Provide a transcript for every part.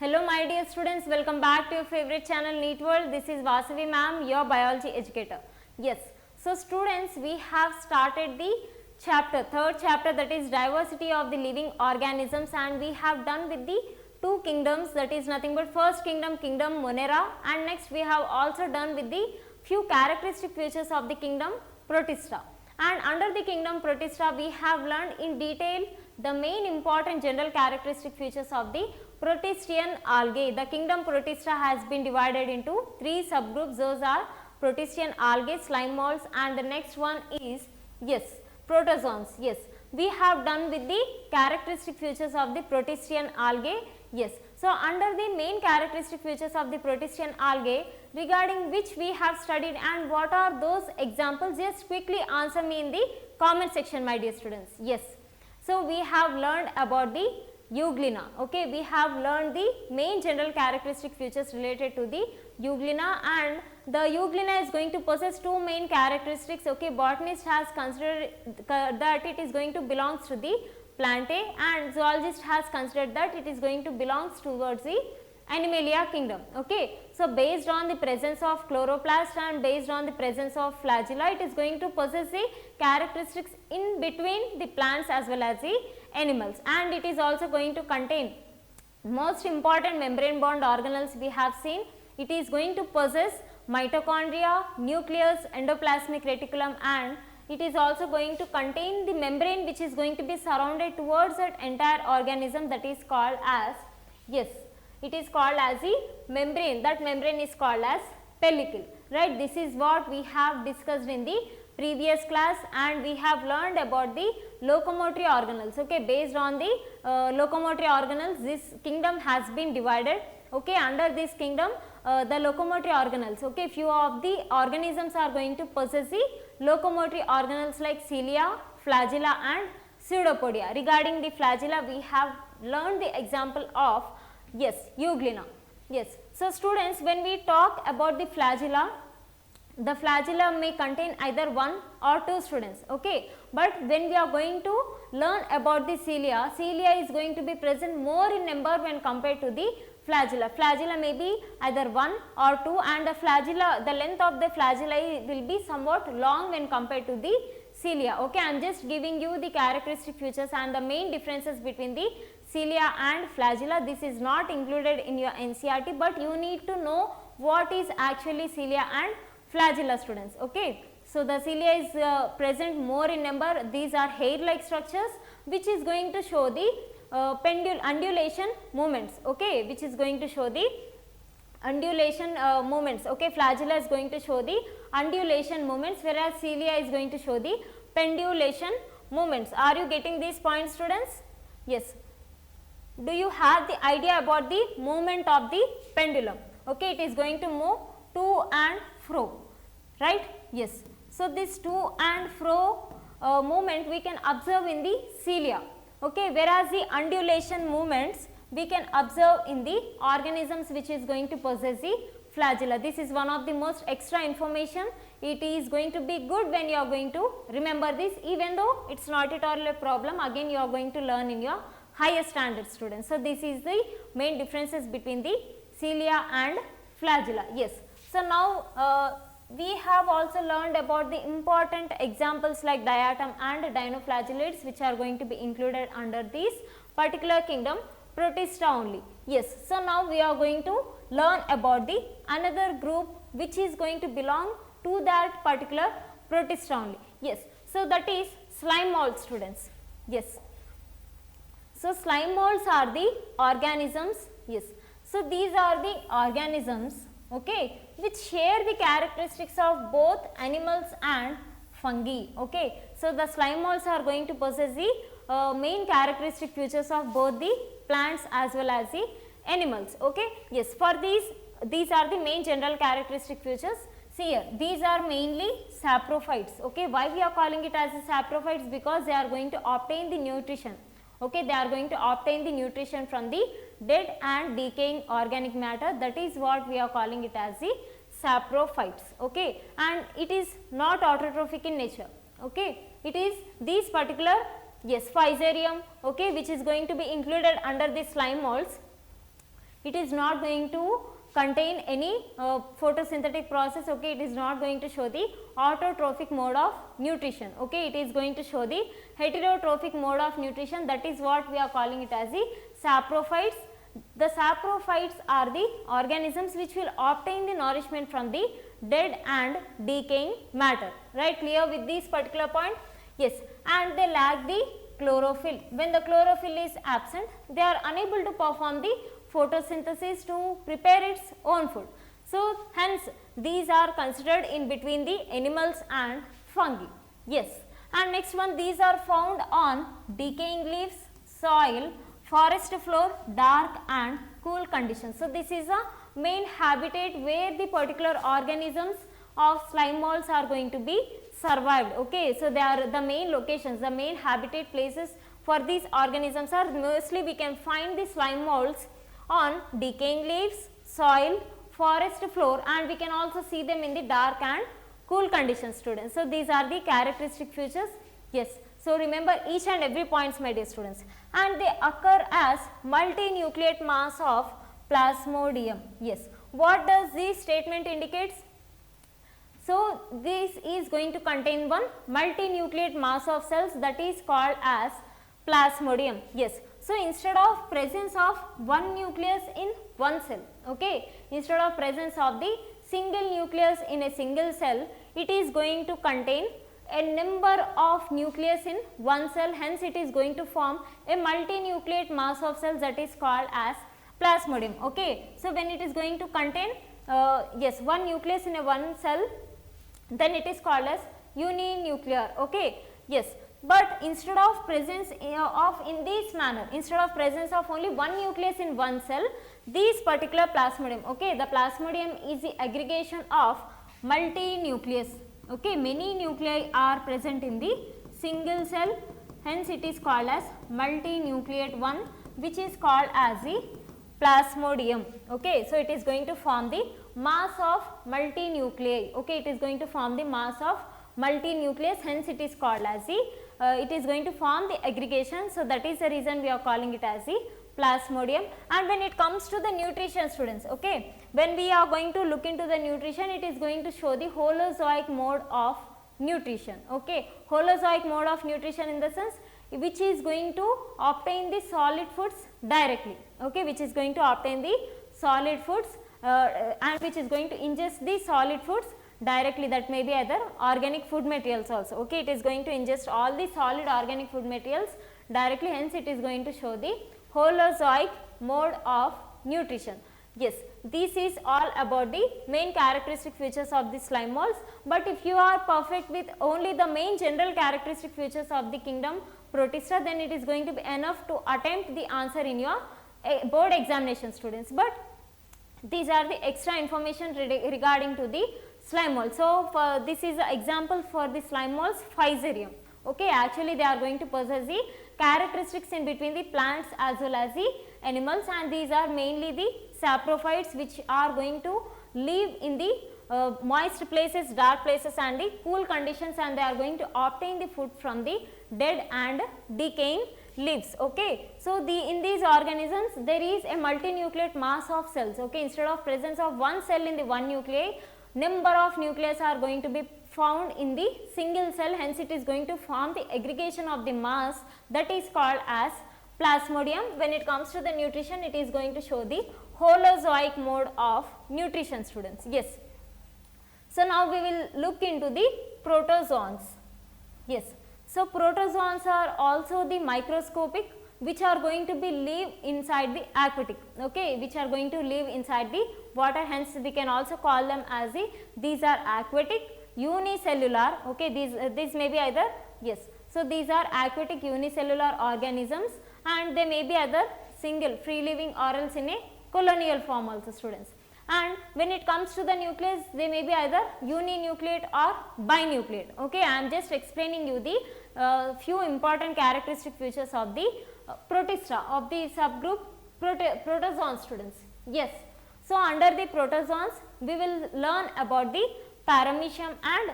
Hello my dear students, welcome back to your favorite channel NEET World. This is Vasavi Ma'am, your biology educator. Yes, so students, we have started the third chapter, that is diversity of the living organisms, and we have done with the two kingdoms, that is nothing but first kingdom, kingdom Monera, and next we have also done with the few characteristic features of the kingdom Protista. And under the kingdom Protista, we have learned in detail the main important general characteristic features of the Protistian algae. The kingdom Protista has been divided into three subgroups. Those are Protistian algae, slime molds, and the next one is, yes, Protozoans. Yes, we have done with the characteristic features of the Protistian algae. Yes, so under the main characteristic features of the Protistian algae, regarding which we have studied and what are those examples, just quickly answer me in the comment section, my dear students. Yes, so we have learned about the Euglena. Okay, we have learned the main general characteristic features related to the Euglena, and the Euglena is going to possess two main characteristics. Okay, botanist has considered that it is going to belongs to the Plantae, and zoologist has considered that it is going to belongs towards the Animalia kingdom. Okay, so based on the presence of chloroplast and based on the presence of flagella, it is going to possess the characteristics in between the plants as well as the animals, and it is also going to contain most important membrane bound organelles we have seen. It is going to possess mitochondria, nucleus, endoplasmic reticulum, and it is also going to contain the membrane which is going to be surrounded towards that entire organism, that is called as, yes, it is called as the membrane. That membrane is called as pellicle, right. This is what we have discussed in the previous class, and we have learned about the locomotory organelles. Okay, based on the locomotory organelles, this kingdom has been divided. Okay, under this kingdom, the locomotory organelles, okay, few of the organisms are going to possess the locomotory organelles like cilia, flagella, and pseudopodia. Regarding the flagella, we have learned the example of, yes, Euglena. Yes, so students, when we talk about the flagella may contain either one or two students. Okay, but when we are going to learn about the cilia is going to be present more in number when compared to the flagella. Flagella may be either one or two, and the length of the flagella will be somewhat long when compared to the cilia. Okay, I am just giving you the characteristic features and the main differences between the cilia and flagella. This is not included in your NCERT, but you need to know what is actually cilia and flagella, students. Okay, so the cilia is present more in number. These are hair like structures which is going to show the undulation movements. Okay, which is going to show the undulation movements. Okay, flagella is going to show the undulation movements, whereas cilia is going to show the pendulation movements. Are you getting these points, students? Yes. Do you have the idea about the movement of the pendulum? Okay, it is going to move to and fro, right? Yes. So this to and fro movement we can observe in the cilia. Okay, whereas the undulation movements we can observe in the organisms which is going to possess the flagella. This is one of the most extra information. It is going to be good when you are going to remember this, even though it is not at all a problem. Again, you are going to learn in your higher standard, students. So this is the main differences between the cilia and flagella. Yes. So now we have also learned about the important examples like diatom and dinoflagellates, which are going to be included under this particular kingdom Protista only. Yes, so now we are going to learn about the another group which is going to belong to that particular Protista only. Yes, so that is slime molds, students. Yes, so slime molds are the organisms. Yes, so these are the organisms, okay, which share the characteristics of both animals and fungi. Okay, so the slime molds are going to possess the main characteristic features of both the plants as well as the animals. Okay, yes, for these are the main general characteristic features. See here, these are mainly saprophytes. Okay, why we are calling it as a saprophytes? Because they are going to obtain the nutrition. Okay, they are going to obtain the nutrition from the dead and decaying organic matter. That is what we are calling it as the saprophytes. Okay, and it is not autotrophic in nature. Okay, it is these particular, yes, Fusarium, okay, which is going to be included under the slime molds. it is not going to contain any photosynthetic process, okay. It is not going to show the autotrophic mode of nutrition, okay. It is going to show the heterotrophic mode of nutrition, that is what we are calling it as the saprophytes. The saprophytes are the organisms which will obtain the nourishment from the dead and decaying matter, right. Clear with this particular point? Yes, and they lack the chlorophyll. When the chlorophyll is absent, they are unable to perform the photosynthesis to prepare its own food. So, hence these are considered in between the animals and fungi. Yes, and next one, these are found on decaying leaves, soil, forest floor, dark and cool conditions. So, this is a main habitat where the particular organisms of slime molds are going to be survived, okay. So, they are the main locations, the main habitat places for these organisms are mostly we can find the slime molds on decaying leaves, soil, forest floor, and we can also see them in the dark and cool conditions, students. So, these are the characteristic features. Yes. So, remember each and every points, my dear students, and they occur as multinucleate mass of plasmodium. Yes. What does this statement indicates? So, this is going to contain one multinucleate mass of cells, that is called as plasmodium. Yes. So, instead of presence of one nucleus in one cell, okay, instead of presence of the single nucleus in a single cell, it is going to contain a number of nucleus in one cell, hence it is going to form a multinucleate mass of cells, that is called as plasmodium, okay. So, when it is going to contain yes, one nucleus in a one cell, then it is called as uninuclear, okay. Yes. But instead of presence of in this manner, instead of presence of only one nucleus in one cell, this particular plasmodium, okay, the plasmodium is the aggregation of multinucleus, okay, many nuclei are present in the single cell, hence it is called as multinucleate one, which is called as the plasmodium, okay. So, it is going to form the mass of multinuclei, okay, it is going to form the mass of multinucleus, hence it is called as the it is going to form the aggregation. So, that is the reason we are calling it as the plasmodium. And when it comes to the nutrition, students, okay, when we are going to look into the nutrition, it is going to show the holozoic mode of nutrition, okay. Holozoic mode of nutrition in the sense which is going to obtain the solid foods directly, okay, which is going to obtain the solid foods and which is going to ingest the solid foods directly, that may be either organic food materials also, okay. It is going to ingest all the solid organic food materials directly, hence it is going to show the holozoic mode of nutrition. Yes, this is all about the main characteristic features of the slime molds, but if you are perfect with only the main general characteristic features of the kingdom Protista, then it is going to be enough to attempt the answer in your board examination, students. But these are the extra information regarding to the slime mold. So, for this is the example for the slime molds Physarum, okay. Actually, they are going to possess the characteristics in between the plants as well as the animals, and these are mainly the saprophytes which are going to live in the moist places, dark places and the cool conditions, and they are going to obtain the food from the dead and decaying leaves, okay. So, in these organisms there is a multinucleate mass of cells, okay. Instead of presence of one cell in the one nuclei, number of nucleus are going to be found in the single cell, hence it is going to form the aggregation of the mass, that is called as plasmodium. When it comes to the nutrition, it is going to show the holozoic mode of nutrition, students. Yes. So, now we will look into the protozoans. Yes. So, protozoans are also the microscopic which are going to be live inside the aquatic, okay, which are going to live inside the water, hence we can also call them as these are aquatic unicellular, okay. These may be either, yes. So, these are aquatic unicellular organisms and they may be either single free living or else in a colonial form also, students. And when it comes to the nucleus, they may be either uninucleate or binucleate, okay. I am just explaining you the few important characteristic features of the Protista of the subgroup protozoan, students. Yes. So, under the protozoans, we will learn about the paramecium and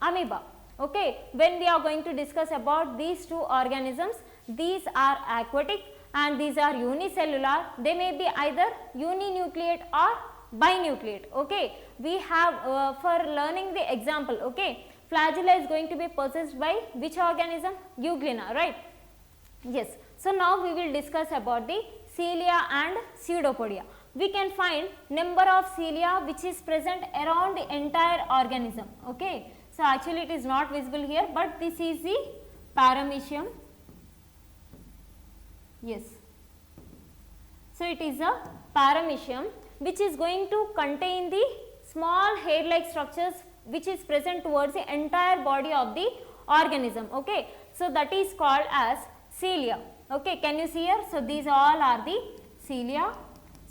amoeba, okay. When we are going to discuss about these two organisms, these are aquatic and these are unicellular. They may be either uninucleate or binucleate. Okay, we have for learning the example. Okay, flagella is going to be possessed by which organism? Euglena, right? Yes. So now we will discuss about the cilia and pseudopodia. We can find number of cilia which is present around the entire organism. Okay. So actually it is not visible here, but this is the paramecium. Yes. So it is a paramecium which is going to contain the small hair-like structures which is present towards the entire body of the organism. Okay. So that is called as cilia. Okay. Can you see here? So these all are the cilia.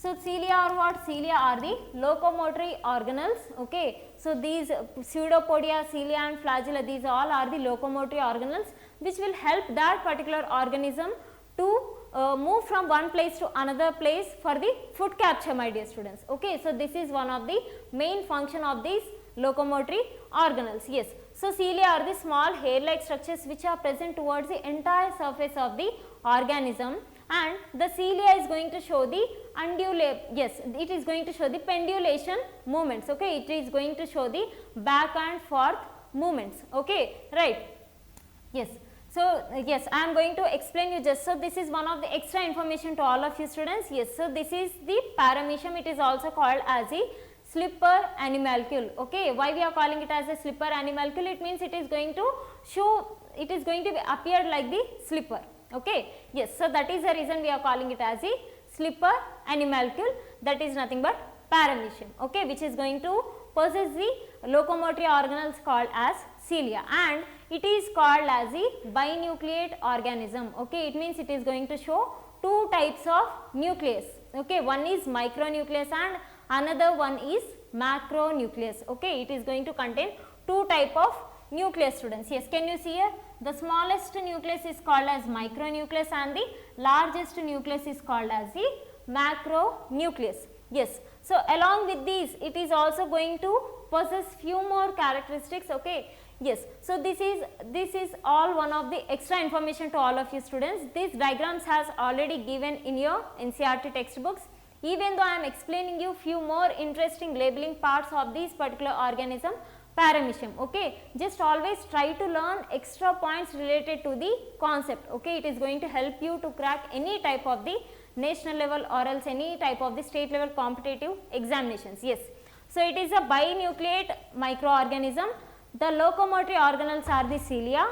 So cilia are what? Cilia are the locomotory organelles. Okay. So these pseudopodia, cilia and flagella, these all are the locomotory organelles which will help that particular organism to move from one place to another place for the food capture, my dear students. Okay. So this is one of the main function of these locomotory organelles. Yes. So cilia are the small hair-like structures which are present towards the entire surface of the organism, and the cilia is going to show the it is going to show the pendulation movements. Okay, it is going to show the back and forth movements. Okay, right. Yes. So yes, I am going to explain you just. So this is one of the extra information to all of you students. Yes. So this is the paramecium. It is also called as the slipper animalcule. Okay, why we are calling it as a slipper animalcule? It means it is going to show, it is going to be appear like the slipper. Okay, yes. So that is the reason we are calling it as a slipper animalcule. That is nothing but paramecium. Okay, which is going to possess the locomotory organelles called as cilia, and it is called as a binucleate organism. Okay, it means it is going to show two types of nucleus. Okay, one is micronucleus and another one is macronucleus. Okay, it is going to contain two type of nucleus, students. Yes, can you see here? The smallest nucleus is called as micronucleus and the largest nucleus is called as the macronucleus. Yes. So along with these, it is also going to possess few more characteristics. Okay. Yes. So this is all one of the extra information to all of you students. These diagrams has already given in your NCERT textbooks. Even though I am explaining you few more interesting labeling parts of these particular organism, paramecium. Okay, just always try to learn extra points related to the concept. Okay, it is going to help you to crack any type of the national level or else any type of the state level competitive examinations. Yes. So it is a binucleate microorganism. The locomotory organelles are the cilia.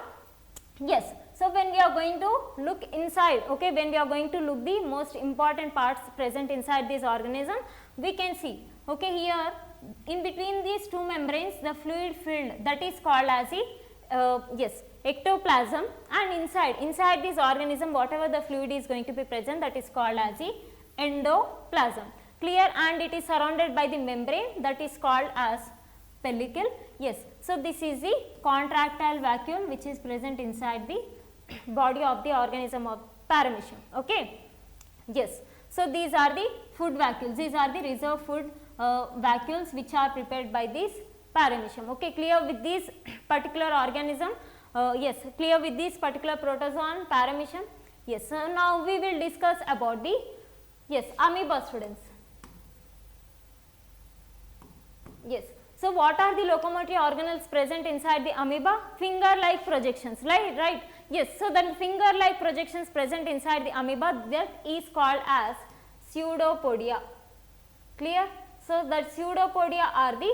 Yes. So when we are going to look inside, okay, when we are going to look the most important parts present inside this organism, we can see, okay, here in between these two membranes, the fluid filled, that is called as the ectoplasm, and inside this organism, whatever the fluid is going to be present, that is called as the endoplasm. Clear? And it is surrounded by the membrane, that is called as pellicle. Yes. So this is the contractile vacuole which is present inside the body of the organism of paramecium. Okay. Yes. So these are the food vacuoles. These are the reserve food vacuoles which are prepared by this paramecium. Okay, clear with this particular organism? Yes, clear with this particular protozoan paramecium? Yes. So now we will discuss about the amoeba, students. Yes. So what are the locomotory organelles present inside the amoeba? Finger-like projections, right? Yes. So the finger-like projections present inside the amoeba, that is called as pseudopodia. Clear? So that pseudopodia are the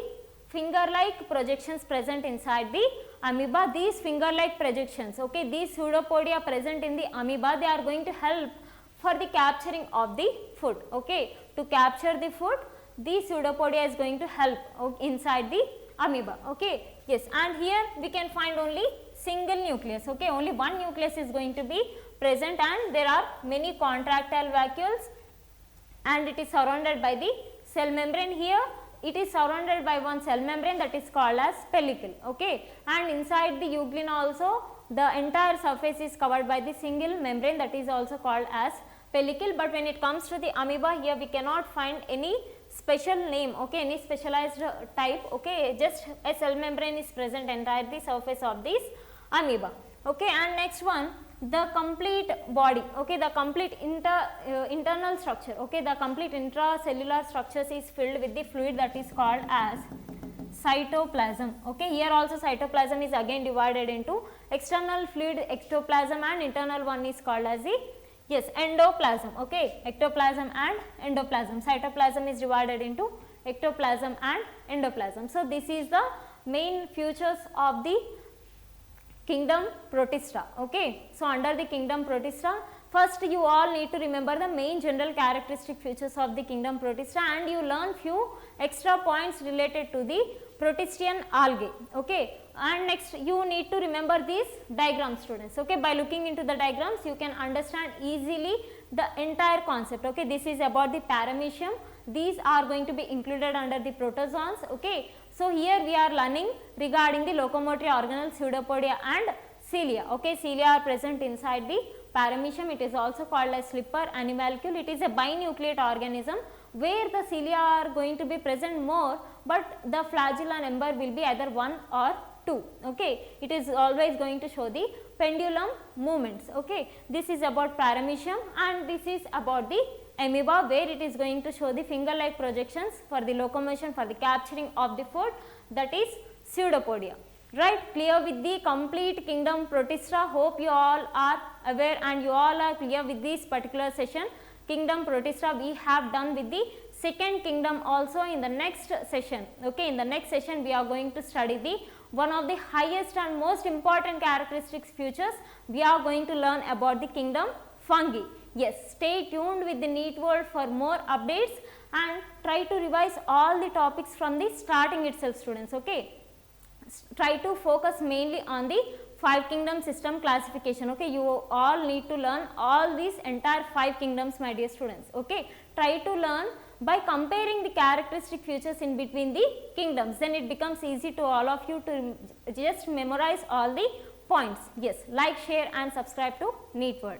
finger-like projections present inside the amoeba. These finger-like projections, okay, these pseudopodia present in the amoeba, they are going to help for the capturing of the food. Okay, to capture the food, the pseudopodia is going to help inside the amoeba. Okay, yes, and here we can find only single nucleus. Okay, only one nucleus is going to be present, and there are many contractile vacuoles, and it is surrounded by the cell membrane. Here it is surrounded by one cell membrane, that is called as pellicle. Okay, and inside the euglena also the entire surface is covered by the single membrane, that is also called as pellicle. But when it comes to the amoeba, here we cannot find any special name, okay, any specialized type. Okay, just a cell membrane is present entire the surface of this amoeba. Okay, and next one, the complete body, okay, the complete internal structure, okay, the complete intracellular structures is filled with the fluid that is called as cytoplasm. Okay, here also cytoplasm is again divided into external fluid ectoplasm and internal one is called as the endoplasm. Okay, ectoplasm and endoplasm. Cytoplasm is divided into ectoplasm and endoplasm. So, this is the main features of the kingdom Protista. Okay. So, under the kingdom Protista, first you all need to remember the main general characteristic features of the kingdom Protista, and you learn few extra points related to the Protistian algae. Okay. And next you need to remember these diagrams, students. Okay. By looking into the diagrams you can understand easily the entire concept. Okay. This is about the paramecium. These are going to be included under the protozoans. Okay. So, here we are learning regarding the locomotory organelles, pseudopodia and cilia. Okay. Cilia are present inside the paramecium. It is also called as slipper animalcule. It is a binucleate organism where the cilia are going to be present more, but the flagella and ember will be either 1 or 2. Okay. It is always going to show the pendulum movements. Okay. This is about paramecium and this is about the amoeba, where it is going to show the finger like projections for the locomotion, for the capturing of the food, that is pseudopodia. Right, clear with the complete kingdom Protista. Hope you all are aware and you all are clear with this particular session. Kingdom Protista we have done with the second kingdom also in the next session. Okay, in the next session we are going to study the one of the highest and most important characteristics features. We are going to learn about the kingdom Fungi. Yes, stay tuned with the NEET World for more updates and try to revise all the topics from the starting itself, students. Okay. Try to focus mainly on the 5 kingdom system classification. Okay, you all need to learn all these entire 5 kingdoms, my dear students. Okay, try to learn by comparing the characteristic features in between the kingdoms, then it becomes easy to all of you to just memorize all the points. Yes, like, share and subscribe to NEET World.